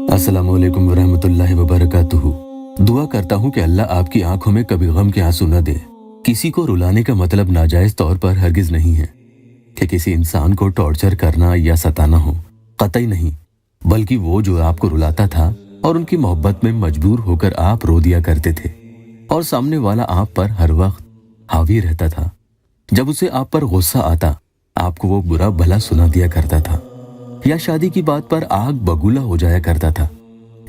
अस्सलामु अलैकुम वरहमतुल्लाहि वबरकातुहू। दुआ करता हूँ कि अल्लाह आपकी आंखों में कभी गम के आंसू न दे। किसी को रुलाने का मतलब नाजायज तौर पर हरगिज नहीं है कि किसी इंसान को टॉर्चर करना या सताना हो, कतई नहीं, बल्कि वो जो आपको रुलाता था और उनकी मोहब्बत में मजबूर होकर आप रो दिया करते थे और सामने वाला आप पर हर वक्त हावी रहता था। जब उसे आप पर गुस्सा आता, आपको वो बुरा भला सुना दिया करता था या शादी की बात पर आग बगुला हो जाया करता था,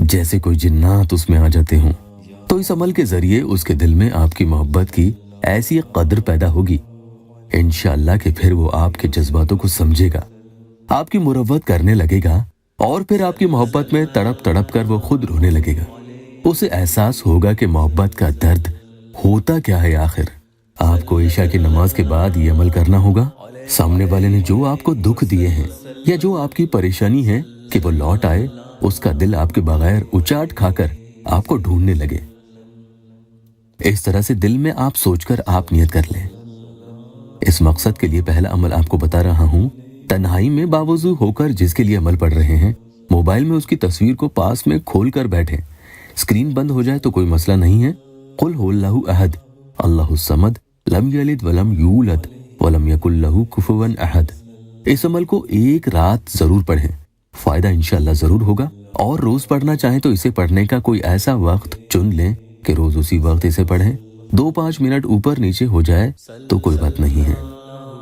जैसे कोई जिन्नात उसमें आ जाते हों। तो इस अमल के जरिए उसके दिल में आपकी मोहब्बत की ऐसी कदर पैदा होगी इंशाअल्लाह कि फिर वो आपके जज्बातों को समझेगा, आपकी मुरव्वत करने लगेगा और फिर आपकी मोहब्बत में तड़प तड़प कर वो खुद रोने लगेगा। उसे एहसास होगा कि मोहब्बत का दर्द होता क्या है। आखिर आपको ईशा की नमाज के बाद ये अमल करना होगा। सामने वाले ने जो आपको दुख दिए हैं या जो आपकी परेशानी है कि वो लौट आए, उसका दिल आपके बगैर उचाट खाकर आपको ढूंढने लगे। इस तरह से दिल में आप सोचकर आप नियत कर लें। इस मकसद के लिए पहला अमल आपको बता रहा हूं। तन्हाई में बावजू होकर जिसके लिए अमल पढ़ रहे हैं, मोबाइल में उसकी तस्वीर को पास में खोल कर बैठे। स्क्रीन बंद हो जाए तो कोई मसला नहीं है। कुल हुवल्लाहु अहद, अल्लाहु समद, लम यलिद वलम यूलद वलम यकुल लहू कुफुवन अहद। इस अमल को एक रात जरूर पढ़ें, फायदा इंशाअल्लाह जरूर होगा। और रोज पढ़ना चाहें तो इसे पढ़ने का कोई ऐसा वक्त चुन लें कि रोज उसी वक्त इसे पढ़ें। 2-5 मिनट ऊपर नीचे हो जाए तो कोई बात नहीं है।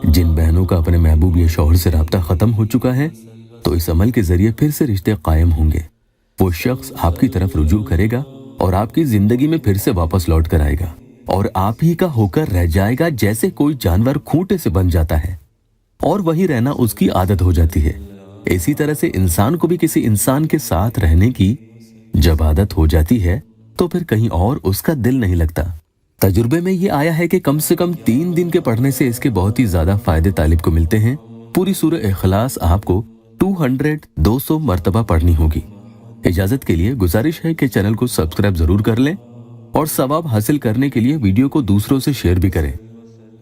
जिन बहनों का अपने महबूब या शौहर से राब्ता खत्म हो चुका है, तो इस अमल के जरिए फिर से रिश्ते कायम होंगे। वो शख्स आपकी तरफ रुजू करेगा और आपकी जिंदगी में फिर से वापस लौट कर आएगा और आप ही का होकर रह जाएगा, जैसे कोई जानवर खूंटे से बन जाता है और वहीं रहना उसकी आदत हो जाती है। इसी तरह से इंसान को भी किसी इंसान के साथ रहने की जब आदत हो जाती है तो फिर कहीं और उसका दिल नहीं लगता। तजुर्बे में ये आया है कि कम से कम 3 दिन के पढ़ने से इसके बहुत ही ज्यादा फायदे तालिब को मिलते हैं। पूरी सूरह इखलास आपको 200 मर्तबा पढ़नी होगी। इजाजत के लिए गुजारिश है कि चैनल को सब्सक्राइब जरूर कर लें और सवाब हासिल करने के लिए वीडियो को दूसरों से शेयर भी करें।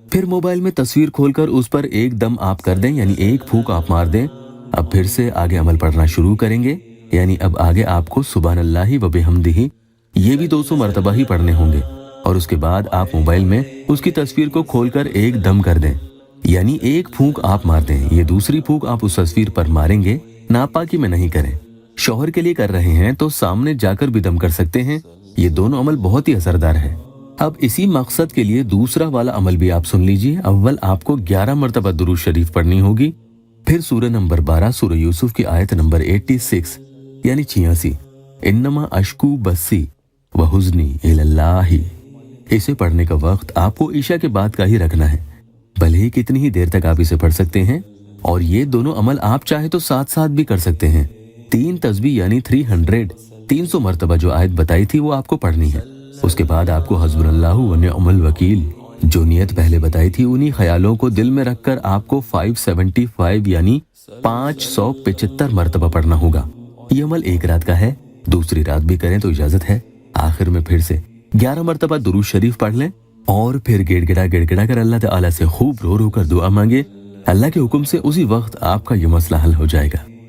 फिर मोबाइल में तस्वीर खोलकर उस पर एक दम आप कर दें, यानी एक फूंक आप मार दें। अब फिर से आगे अमल पढ़ना शुरू करेंगे, यानी अब आगे आपको सुभान अल्लाहि व बिहम्दिही ये भी 200 मर्तबा ही पढ़ने होंगे। और उसके बाद आप मोबाइल में उसकी तस्वीर को खोलकर एक दम कर दें, यानी एक फूंक आप मार दें। ये दूसरी फूंक आप उस तस्वीर पर मारेंगे, नापाकी में नहीं करें। शौहर के लिए कर रहे हैं तो सामने जाकर भी दम कर सकते हैं। ये दोनों अमल बहुत ही असरदार है। अब इसी मकसद के लिए दूसरा वाला अमल भी आप सुन लीजिए। अव्वल आपको 11 मर्तबा दुरूद शरीफ पढ़नी होगी, फिर सूरह नंबर 12 सूरह यूसुफ की आयत नंबर 86 यानी 86, इन्नमा अशकू बस्सी व हुज़्नी इलल्लाही। इसे पढ़ने का वक्त आपको ईशा के बाद का ही रखना है, भले ही कितनी ही देर तक आप इसे पढ़ सकते हैं। और ये दोनों अमल आप चाहे तो साथ साथ भी कर सकते हैं। 3 तस्बीह यानी 300 मर्तबा जो आयत बताई थी वो आपको पढ़नी है। उसके बाद आपको हस्बुनल्लाहु व निअमल वकील जो नियत पहले बताई थी, उन्हीं ख्यालों को दिल में रखकर आपको 575 यानी 575 मर्तबा पढ़ना होगा। ये अमल एक रात का है, दूसरी रात भी करें तो इजाजत है। आखिर में फिर से 11 मर्तबा दुरूद शरीफ पढ़ लें और फिर गिड़गिड़ा कर अल्लाह ताला से खूब रो रो कर दुआ मांगे। अल्लाह के हुक्म से उसी वक्त आपका ये मसला हल हो जाएगा।